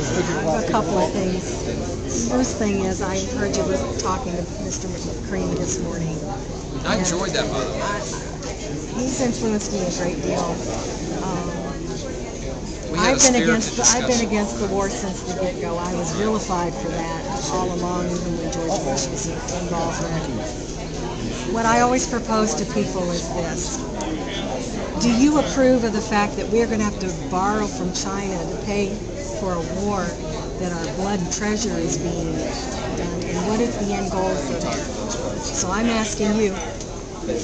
have a couple of things. First thing is, I heard you were talking to Mr. McCrean this morning. I enjoyed that, by the way. He's influenced me a great deal. I've been against the war since the get-go. I was vilified for that all along, even when George Bush was involved in it. What I always propose to people is this. Do you approve of the fact that we're going to have to borrow from China to pay for a war that our blood and treasure is being done? And what is the end goal for that? So I'm asking you,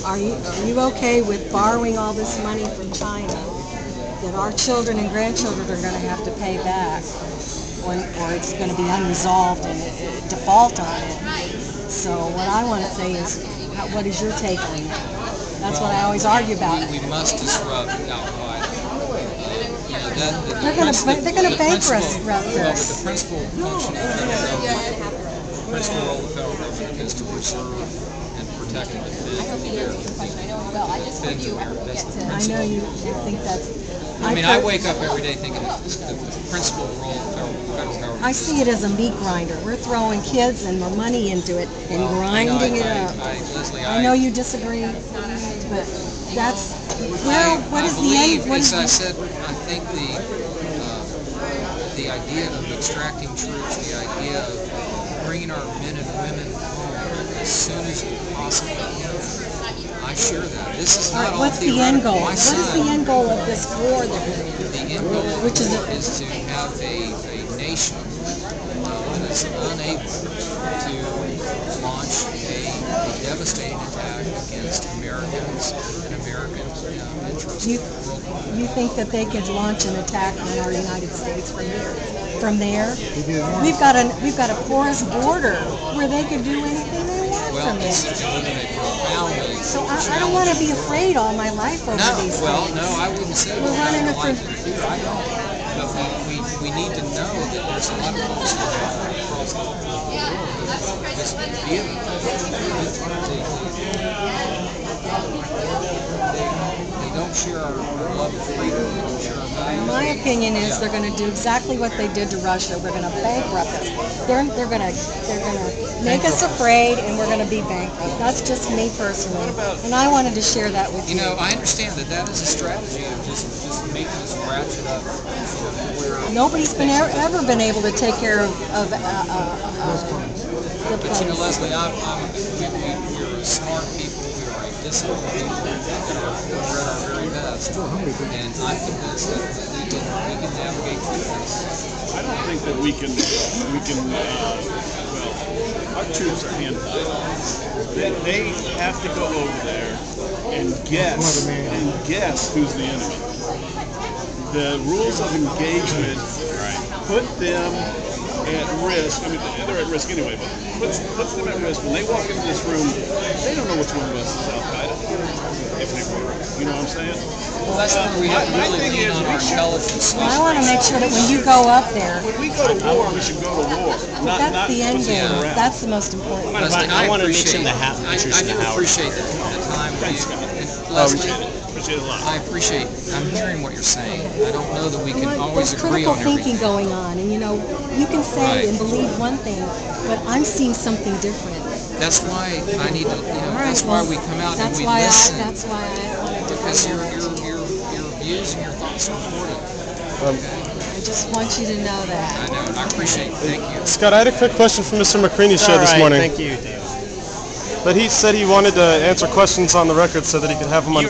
are you okay with borrowing all this money from China that our children and grandchildren are going to have to pay back, or it's going to be unresolved and default on it? So what I want to say is, what is your take on that? That's what I always argue about. We must disrupt Al-Qaeda. They're going to bankrupt us. The principal function of the federal government, the principal role of the federal government is to preserve and protect and defend the American people. I know you think that's... I mean, I wake up every day thinking the principal role of the federal government. I see it as a meat grinder. We're throwing kids and more money into it and grinding it up. Leslie, I know you disagree, but that's what is the end? As I said, I think the idea of extracting troops, the idea of bringing our men and women home as soon as we possibly can. I share that. This is not all what's the end goal? What is the end goal of this war that we're in? The end goal is to have a nation that's unable to launch a devastating attack against Americans and American interests. You think that they could launch an attack on our United States from here? From there, we've got a porous border where they could do anything they want from there. So I don't want to be afraid all my life over these things. No, I wouldn't say we're running a I don't. But we need to know that there's a lot of folks across the world they don't share our love of freedom. They don't share our values. My opinion is they're going to do exactly what they did to Russia. We're going to bankrupt us. They're going to make us afraid, and we're going to be bankrupt. That's just me personally, and I wanted to share that with you. You know, I understand that is a strategy of just making us ratchet up. Nobody's ever been able to take care of the But you know, Leslie, we're smart people. We are a disciplined people. We're at our very best, and I'm convinced that we can navigate through this. I don't think that we can. Well, our troops are hand-tied. They have to go over there and guess who's the enemy. The rules of engagement put them at risk. I mean, they're at risk anyway, but puts them at risk. When they walk into this room, they don't know which one of us is Al-Qaeda, if they were. You know what I'm saying? Well, that's where we have to really lean on our intelligence. Well, I want to make sure that when you go up there... When we go to war, we should go to war. That's the end game. That's the most important. Leslie, I want to mention the I do appreciate the time. Thanks, Scott. Leslie, appreciate it a lot. I'm hearing what you're saying. I don't know that we can always agree on everything. There's critical thinking going on, and you know, you can say and believe one thing, but I'm seeing something different. That's why I need to, that's why we come out and we listen. That's why I wanted to because your views and your thoughts are important. I just want you to know that. I know, and I appreciate it. Thank you. Scott, I had a quick question for Mr. McCrean he shared this morning. Thank you, Dave. But he said he wanted to answer questions on the record so that he could have them on